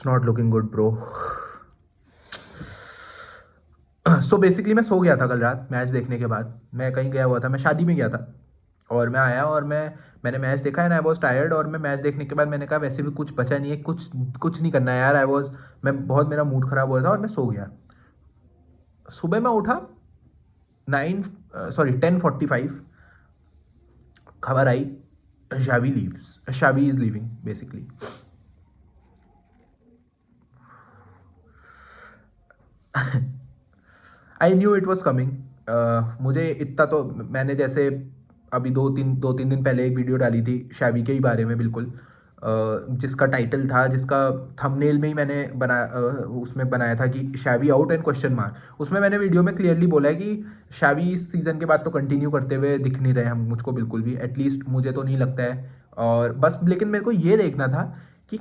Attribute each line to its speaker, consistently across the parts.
Speaker 1: It's not looking good bro. So basically मैं सो गया था कल रात मैच देखने के बाद। मैं कहीं गया हुआ था, मैं शादी में गया था और मैं आया और मैंने मैच देखा है ना, आई वॉज टायर्ड। और मैं मैच देखने के बाद मैंने कहा वैसे भी कुछ बचा नहीं है, कुछ कुछ नहीं करना है यार। मैं बहुत, मेरा मूड खराब हो रहा था और मैं सो गया। सुबह मैं उठा 10:45, खबर आई Xavi is leaving basically. I knew it was coming. मुझे इतना तो, मैंने जैसे अभी दो तीन दिन पहले एक वीडियो डाली थी शावी के ही बारे में, बिल्कुल जिसका टाइटल था, जिसका थंबनेल में ही मैंने उसमें बनाया था कि शावी आउट एंड क्वेश्चन मार्क। उसमें मैंने वीडियो में क्लियरली बोला है कि शावी इस सीज़न के बाद तो कंटिन्यू करते हुए दिख नहीं रहे हम मुझको बिल्कुल भी, एटलीस्ट मुझे तो नहीं लगता है। और बस लेकिन मेरे को ये देखना था कि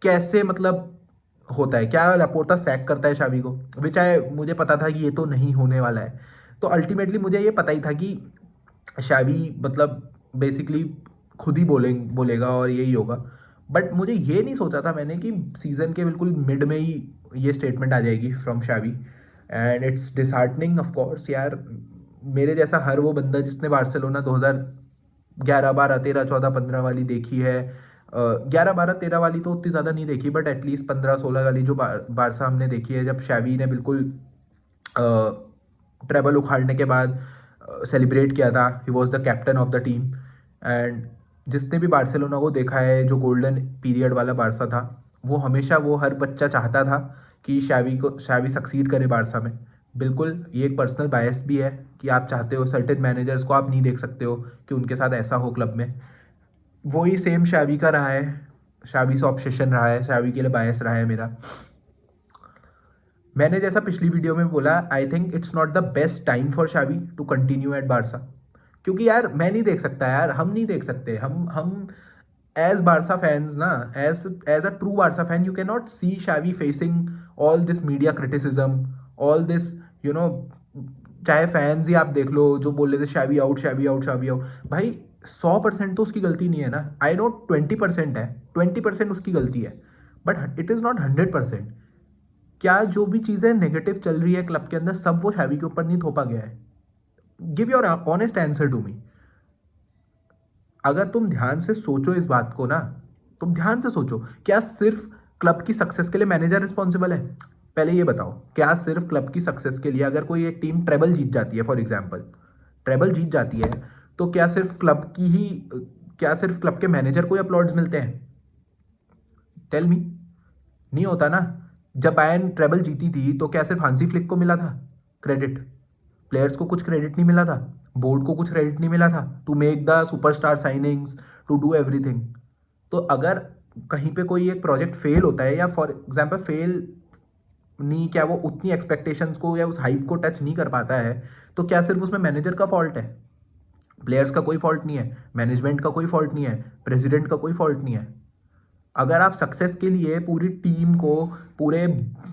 Speaker 1: कैसे मतलब होता है, क्या लापोर्ता सैक करता है शावी को, विच आई, मुझे पता था कि ये तो नहीं होने वाला है। तो अल्टीमेटली मुझे ये पता ही था कि शावी मतलब बेसिकली खुद ही बोलेगा और यही होगा। बट मुझे ये नहीं सोचा था मैंने कि सीज़न के बिल्कुल मिड में ही ये स्टेटमेंट आ जाएगी from शावी। And it's disheartening of course यार। मेरे जैसा हर वो बंदा जिसने बार्सिलोना 2011 12 13 14 15 वाली देखी है, 11 12 13 वाली तो उतनी ज़्यादा नहीं देखी, बट एटलीस्ट 15 16 वाली जो बारसा हमने देखी है, जब शैवी ने बिल्कुल ट्रेबल उखाड़ने के बाद सेलिब्रेट किया था, he was the captain of the team. And जिसने भी बार्सिलोना को देखा है, जो गोल्डन पीरियड वाला बारसा था, वो हमेशा, वो हर बच्चा चाहता था कि शावी सक्सीड करे बारसा में। बिल्कुल ये एक पर्सनल बायस भी है कि आप चाहते हो सर्टेन मैनेजर्स को आप नहीं देख सकते हो कि उनके साथ ऐसा हो क्लब में। वही सेम शावी का रहा है, शावी से ऑब्सेशन रहा है, शावी के लिए बायस रहा है मेरा। मैंने जैसा पिछली वीडियो में बोला, I think it's not the best time for Xavi to continue at Barca. क्योंकि यार मैं नहीं देख सकता यार, हम नहीं देख सकते, हम एज बारसा फैंस ना, as as a true Barca fan, you can not see Xavi facing all this media criticism, all this, you know. चाहे फैंस ही आप देख लो जो बोल रहे थे Xavi out Xavi out Xavi out, भाई 100% तो उसकी गलती नहीं है ना। आई नो 20% है, 20% उसकी गलती है, बट इट इज़ नॉट 100%। क्या जो भी चीज़ें नेगेटिव चल रही है क्लब के अंदर, सब वो शावी के ऊपर नहीं थोपा गया है? Give your honest answer to me. अगर तुम ध्यान से सोचो इस बात को ना, तुम ध्यान से सोचो, क्या सिर्फ क्लब की सक्सेस के लिए मैनेजर रिस्पॉन्सिबल है? पहले ये बताओ, क्या सिर्फ क्लब की सक्सेस के लिए, अगर कोई एक टीम ट्रेबल जीत जाती है, फॉर एग्जाम्पल ट्रेबल जीत जाती है, तो क्या सिर्फ क्लब के मैनेजर को अपलॉड्स मिलते हैं? Tell me. नहीं होता ना। जब बायर्न ट्रेबल जीती थी तो क्या सिर्फ हांसी फ्लिक को मिला था क्रेडिट? प्लेयर्स को कुछ क्रेडिट नहीं मिला था? बोर्ड को कुछ क्रेडिट नहीं मिला था to make the superstar signings, to do everything? तो अगर कहीं पे कोई एक प्रोजेक्ट फेल होता है, या फॉर एग्जांपल फेल नहीं, क्या वो उतनी एक्सपेक्टेशंस को या उस हाइप को टच नहीं कर पाता है, तो क्या सिर्फ उसमें मैनेजर का फॉल्ट है? प्लेयर्स का कोई फॉल्ट नहीं है, मैनेजमेंट का कोई फॉल्ट नहीं है, प्रेसिडेंट का कोई फॉल्ट नहीं है? अगर आप सक्सेस के लिए पूरी टीम को, पूरे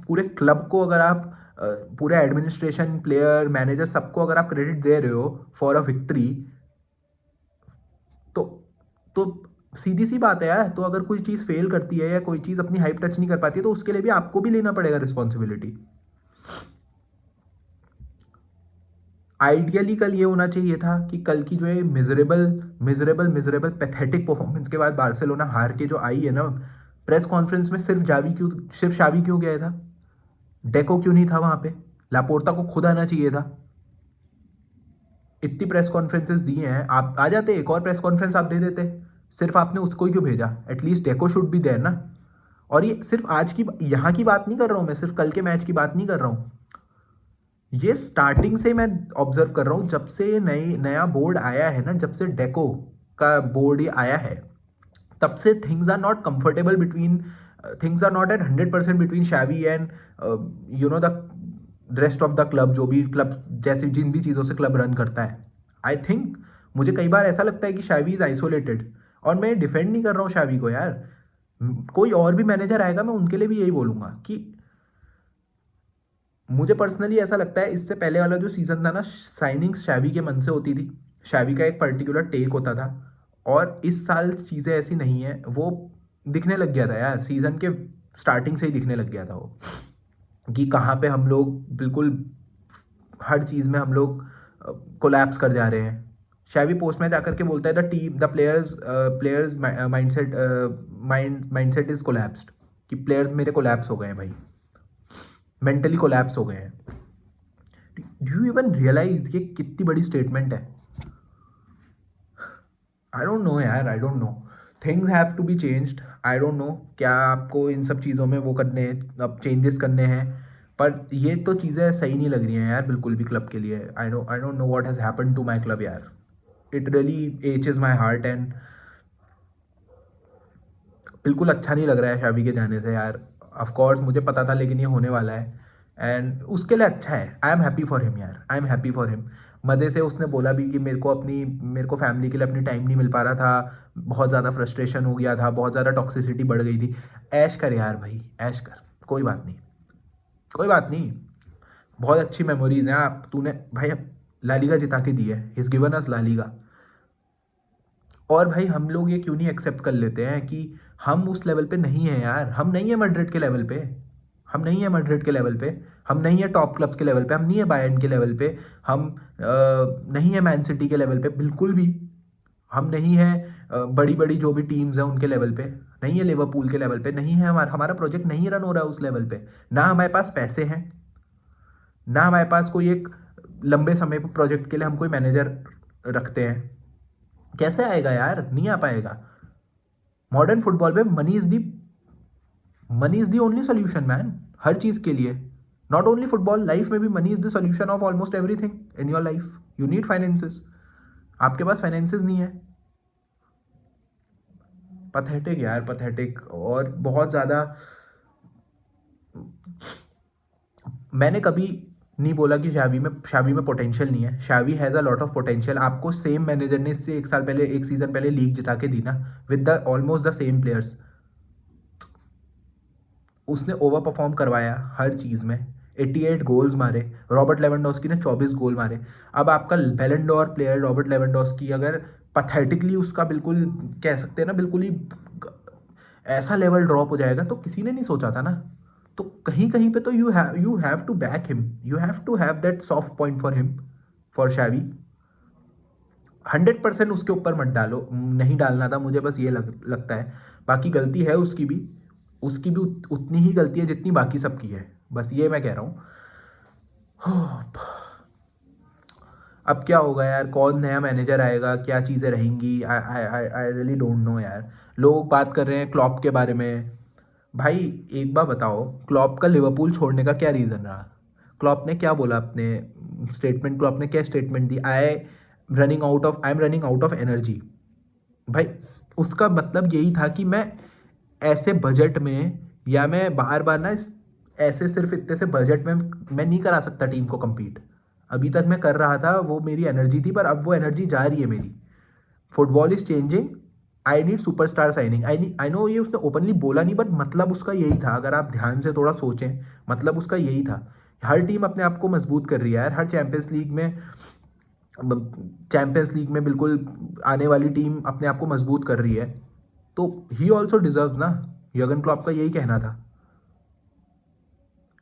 Speaker 1: पूरे क्लब को, अगर आप पूरे एडमिनिस्ट्रेशन, प्लेयर, मैनेजर, सबको अगर आप क्रेडिट दे रहे हो फॉर अ विक्ट्री, तो तो सीधी सी बात है यार। तो अगर कोई चीज़ फेल करती है या कोई चीज़ अपनी हाइप टच नहीं कर पाती है, तो उसके लिए भी आपको भी लेना पड़ेगा रिस्पॉन्सिबिलिटी। आइडियली कल ये होना चाहिए था कि कल की जो ये miserable miserable miserable pathetic performance के बाद बार्सिलोना हार के जो आई है ना, प्रेस कॉन्फ्रेंस में सिर्फ शावी क्यों गया था? डेको क्यों नहीं था वहां पे? लापोर्ता को खुद आना चाहिए था। इतनी प्रेस कॉन्फ्रेंसेस दी हैं, आप आ जाते, एक और प्रेस कॉन्फ्रेंस आप दे देते। सिर्फ आपने उसको ही क्यों भेजा? एटलीस्ट डेको शुड भी देयर ना। और ये सिर्फ आज की, यहाँ की बात नहीं कर रहा हूँ मैं, सिर्फ कल के मैच की बात नहीं कर रहा हूँ। ये स्टार्टिंग से मैं ऑब्जर्व कर रहा हूँ, जब से ये नया बोर्ड आया है ना, जब से डेको का बोर्ड ये आया है, तब से things are not comfortable between, things are not at 100% between Xavi and you know the rest of the club, जो भी क्लब जैसे जिन भी चीज़ों से क्लब रन करता है। आई थिंक, मुझे कई बार ऐसा लगता है कि शावी इज आइसोलेटेड। और मैं डिफेंड नहीं कर रहा हूँ शावी को यार, कोई और भी मैनेजर आएगा मैं उनके लिए भी यही बोलूंगा कि मुझे पर्सनली ऐसा लगता है, इससे पहले वाला जो सीज़न था ना, साइनिंग्स शावी के मन से होती थी, शावी का एक पर्टिकुलर टेक होता था। और इस साल चीज़ें ऐसी नहीं है। वो दिखने लग गया था यार, सीज़न के स्टार्टिंग से ही दिखने लग गया था वो, कि कहाँ पे हम लोग बिल्कुल हर चीज़ में हम लोग कोलैप्स कर जा रहे हैं। शैवी पोस्ट में जाकर के बोलता है the team the players mindset is collapsed, कि प्लेयर्स मेरे कोलैप्स हो गए हैं भाई, मेंटली कोलैप्स हो गए हैं। डू यू इवन रियलाइज ये कितनी बड़ी स्टेटमेंट है? आई डोंट नो यार, I don't know, things have to be changed. I don't know क्या आपको इन सब चीज़ों में वो करने हैं, अब चेंजेस करने हैं, पर ये तो चीज़ें सही नहीं लग रही हैं यार बिल्कुल भी क्लब के लिए। I don't know what has happen to my club यार, it really aches my heart and बिल्कुल अच्छा नहीं लग रहा है शाबी के जाने से यार। ऑफ कोर्स मुझे पता था लेकिन ये होने वाला है, एंड उसके लिए अच्छा है। I am happy for him यार, I am happy for him. मज़े से उसने बोला भी कि मेरे को फैमिली के लिए अपनी टाइम नहीं मिल पा रहा था, बहुत ज़्यादा फ्रस्ट्रेशन हो गया था, बहुत ज़्यादा टॉक्सिसिटी बढ़ गई थी। ऐश कर यार भाई, ऐश कर, कोई बात नहीं, कोई बात नहीं। बहुत अच्छी मेमोरीज हैं आप, तूने भाई लालीगा जिता के दी है, हिज गिवन अस लालीगा। और भाई हम लोग ये क्यों नहीं एक्सेप्ट कर लेते हैं कि हम उस लेवल पे नहीं है यार, हम नहीं है मैड्रिड के लेवल पे, हम नहीं है मैड्रिड के लेवल पे, हम नहीं है टॉप क्लब्स के लेवल पे, हम नहीं है बायर्न के लेवल पे, हम नहीं है मैन सिटी के लेवल पे बिल्कुल भी, हम नहीं है बड़ी बड़ी जो भी टीम्स हैं उनके लेवल पे, नहीं है लिवरपूल के लेवल पे, नहीं है हमारा हमारा प्रोजेक्ट नहीं रन हो रहा है उस लेवल पे। ना हमारे पास पैसे हैं, ना हमारे पास कोई एक लंबे समय पर प्रोजेक्ट के लिए हम कोई मैनेजर रखते हैं। कैसे आएगा यार, नहीं आ पाएगा। मॉडर्न फुटबॉल में money is the only solution man, हर चीज के लिए। नॉट ओनली फुटबॉल, लाइफ में भी money is the solution of almost everything in your life. You need finances, आपके पास फाइनेंसेस नहीं है। पथेटिक यार, पथेटिक, और बहुत ज़्यादा। मैंने कभी नहीं बोला कि शावी में पोटेंशियल नहीं है, Xavi has a lot of potential. आपको सेम मैनेजर ने इससे एक साल पहले, एक सीज़न पहले लीग जिता के दी ना, with the almost the same players. उसने ओवर परफॉर्म करवाया हर चीज़ में, 88 गोल्स मारे, रॉबर्ट लेवेंडोस्की ने 24 गोल मारे। अब आपका बैलन डोर प्लेयर रॉबर्ट लेवेंडोस्की अगर पथेटिकली उसका बिल्कुल कह सकते हैं ना, बिल्कुल ही ऐसा लेवल ड्रॉप हो जाएगा तो किसी ने नहीं सोचा था ना। तो कहीं कहीं पे तो you have to back him, you have to have that soft point for him, for Xavi. 100% उसके ऊपर मत डालो, नहीं डालना था मुझे, बस ये लगता है। बाकी गलती है उसकी भी, उसकी भी उतनी ही गलती है जितनी बाकी सबकी है, बस ये मैं कह रहा हूँ। अब क्या होगा यार, कौन नया मैनेजर आएगा, क्या चीज़ें रहेंगी, आई रियली डोंट नो यार। लोग बात कर रहे हैं क्लॉप के बारे में। भाई एक बार बताओ, क्लॉप का लिवरपूल छोड़ने का क्या रीज़न रहा? क्लॉप ने क्या बोला अपने स्टेटमेंट, क्लॉप ने क्या statement the, I am running out of energy. भाई उसका मतलब यही था कि मैं ऐसे बजट में, या मैं बार बार ना ऐसे सिर्फ इतने से बजट में मैं नहीं करा सकता टीम को compete। अभी तक मैं कर रहा था, वो मेरी एनर्जी थी, पर अब वो एनर्जी जा रही है मेरी। Football is changing, I need superstar signing. I know ये उसने ओपनली बोला नहीं, बट मतलब उसका यही था, अगर आप ध्यान से थोड़ा सोचें, मतलब उसका यही था। हर टीम अपने आप को मजबूत कर रही है यार, हर चैंपियंस लीग में बिल्कुल आने वाली टीम अपने आप को मजबूत कर रही है। तो ही ऑल्सो डिजर्व ना, यर्गन क्लॉप का यही कहना था।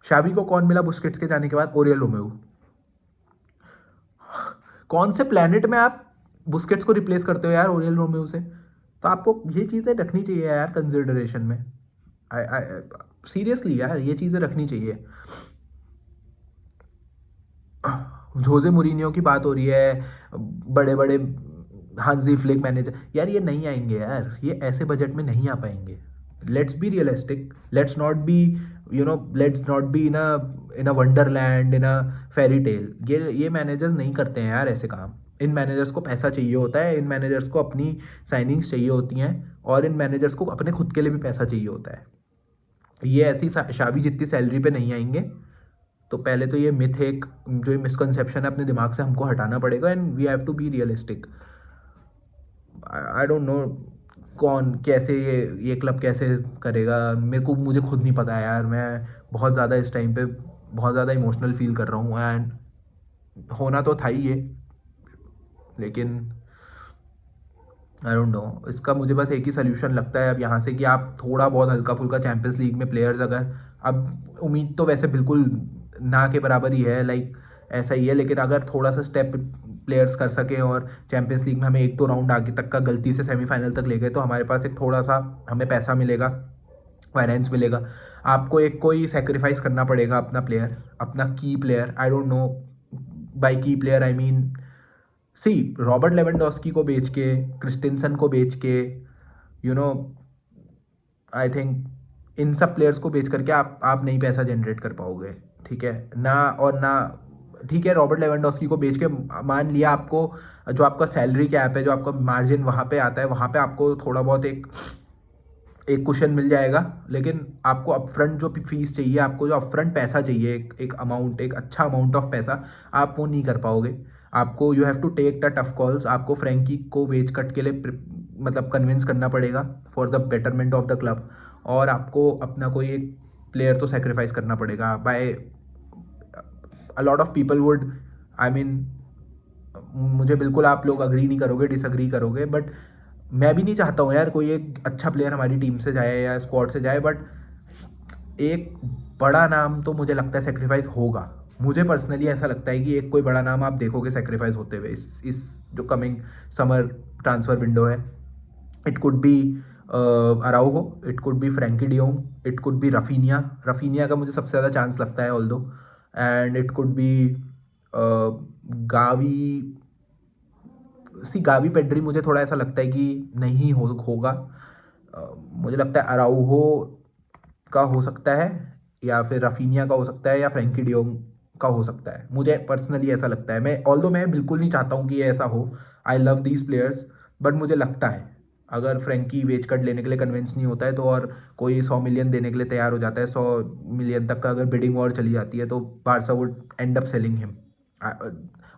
Speaker 1: शावी को कौन मिला बुस्केट्स के जाने के बाद? Oryol Romeo. कौन से प्लेनेट में आप बुस्केट्स को रिप्लेस करते हो यार ओरियल रोमेओ से? तो आपको ये चीज़ें रखनी चाहिए यार कंसिडरेशन में। आई आई सीरियसली यार, ये चीज़ें रखनी चाहिए। जोजे मुरीनियो की बात हो रही है, बड़े बड़े हांजी फ्लिक मैनेजर, यार ये नहीं आएंगे यार, ये ऐसे बजट में नहीं आ पाएंगे। Let's be realistic, let's not be in a Wonderland, in a fairy tale. ये मैनेजर्स नहीं करते हैं यार ऐसे काम। इन मैनेजर्स को पैसा चाहिए होता है, इन मैनेजर्स को अपनी साइनिंग्स चाहिए होती हैं, और इन मैनेजर्स को अपने खुद के लिए भी पैसा चाहिए होता है। ये ऐसी शाबी जितनी सैलरी पे नहीं आएंगे। तो पहले तो ये मिथ, एक जो ये मिसकंसेप्शन है अपने दिमाग से हमको हटाना पड़ेगा, and we have to be realistic. I don't know कौन कैसे ये क्लब कैसे करेगा, मुझे खुद नहीं पता है यार। मैं बहुत ज़्यादा इस टाइम पे बहुत ज़्यादा इमोशनल फील कर रहा हूँ, एंड होना तो था ही ये, लेकिन आई डोंट नो, इसका मुझे बस एक ही सोल्यूशन लगता है अब यहाँ से कि आप थोड़ा बहुत हल्का फुल्का चैंपियंस लीग में प्लेयर्स अगर, अब उम्मीद तो वैसे बिल्कुल ना के बराबर ही है, लाइक ऐसा ही है, लेकिन अगर थोड़ा सा स्टेप प्लेयर्स कर सकें और चैंपियंस लीग में हमें एक दो राउंड आगे तक का गलती से सेमीफाइनल तक ले गए तो हमारे पास एक थोड़ा सा हमें पैसा मिलेगा, फाइनेंस मिलेगा। आपको एक कोई सेक्रीफाइस करना पड़ेगा अपना प्लेयर, अपना key player, I don't know, बाई key player I mean see Robert Lewandowski को बेच के, क्रिस्टेंसन को बेच के, यू नो, आई थिंक इन सब प्लेयर्स को बेच करके आप नहीं पैसा जनरेट कर पाओगे, ठीक है ना, और ना, ठीक है रॉबर्ट लेवेंडोस्की को बेच के मान लिया आपको जो आपका सैलरी कैप है, जो आपका मार्जिन वहाँ पे आता है, वहाँ पे आपको थोड़ा बहुत एक एक कुशन मिल जाएगा, लेकिन आपको अपफ्रंट जो फीस चाहिए, आपको जो अपफ्रंट पैसा चाहिए, एक अमाउंट, एक अच्छा अमाउंट ऑफ पैसा, आप वो नहीं कर पाओगे। आपको you have to take the tough calls, आपको फ्रैंकी को वेज कट के लिए मतलब कन्विंस करना पड़ेगा for the betterment of the club, और आपको अपना कोई एक प्लेयर तो सेक्रीफाइस करना पड़ेगा by a lot of people would, I mean मुझे बिल्कुल आप लोग अग्री नहीं करोगे, डिसअग्री करोगे, बट मैं भी नहीं चाहता हूँ यार कोई एक अच्छा प्लेयर हमारी टीम से जाए या स्क्वाड से जाए, बट एक बड़ा नाम तो मुझे लगता है सेक्रीफाइस होगा। मुझे पर्सनली ऐसा लगता है कि एक कोई बड़ा नाम आप देखोगे सेक्रीफाइस होते हुए इस जो कमिंग समर ट्रांसफर विंडो है। It could be Araujo, it could be Frenkie de Jong, it could be Raphinha, Raphinha का मुझे सबसे ज़्यादा चांस लगता है although, and it could be Gavi, see Gavi Pedri मुझे थोड़ा ऐसा लगता है कि नहीं होगा। मुझे लगता है अराउहो का हो सकता है, या फिर रफीनिया का हो सकता है, या फ्रैंकी डियोंग का हो सकता है, मुझे पर्सनली ऐसा लगता है। मैं ऑल्दो मैं बिल्कुल नहीं चाहता हूँ कि ये ऐसा हो, I love these players, but मुझे लगता है अगर फ्रैंकी वेज कट लेने के लिए कन्विंस नहीं होता है तो, और कोई 100 मिलियन देने के लिए तैयार हो जाता है, 100 मिलियन तक का अगर बिडिंग वॉर चली जाती है तो Barça would and up selling him.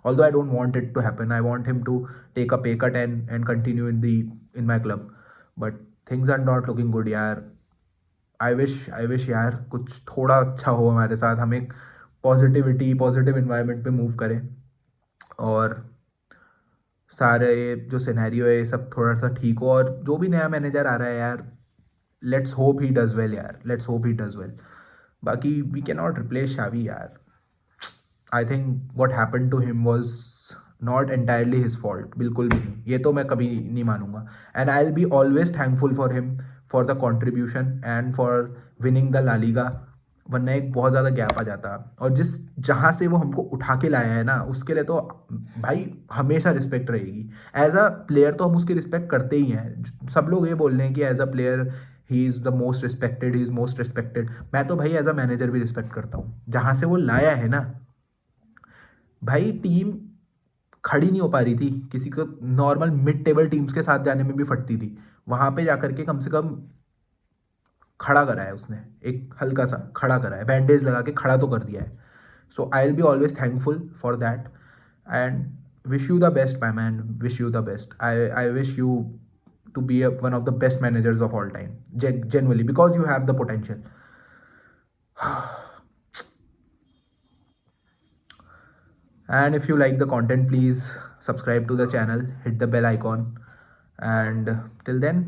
Speaker 1: Although I don't want it to happen, I want him to take a pay cut and continue in my club, but things are not looking good यार। I wish यार कुछ थोड़ा अच्छा हो हमारे साथ, हम एक पॉजिटिविटी पॉजिटिव इन्वायरमेंट पे मूव करें, और सारे जो सिनेरियो है ये सब थोड़ा सा ठीक हो, और जो भी नया मैनेजर आ रहा है यार, let's hope he does well यार, let's hope he does well. बाकी we can not replace Xavi यार। I think what happen to him was not entirely his fault, बिल्कुल भी नहीं, ये तो मैं कभी नहीं मानूंगा। And I will be always thankful for him for the contribution and for winning the La Liga, वरना एक बहुत ज़्यादा गैप आ जाता। और जहाँ से वो हमको उठा के लाया है ना, उसके लिए तो भाई हमेशा रिस्पेक्ट रहेगी। एज अ प्लेयर तो हम उसकी रिस्पेक्ट करते ही हैं, सब लोग ये बोल रहे हैं कि as a player he is the most respected, he is most respected, मैं तो भाई एज अ मैनेजर भी रिस्पेक्ट करता हूँ। जहाँ से वो लाया है ना भाई, टीम खड़ी नहीं हो पा रही थी, किसी को नॉर्मल मिड टेबल टीम्स के साथ जाने में भी फटती थी, वहां पे जाकर के कम से कम खड़ा करा है उसने, एक हल्का सा खड़ा करा है, बैंडेज लगा के खड़ा तो कर दिया है। So I will be always thankful for that, and wish you the best my man, wish you the best, I wish you to be one of the best managers of all time, genuinely, because you have the potential. And if you like the content, please subscribe to the channel, hit the bell icon, and till then,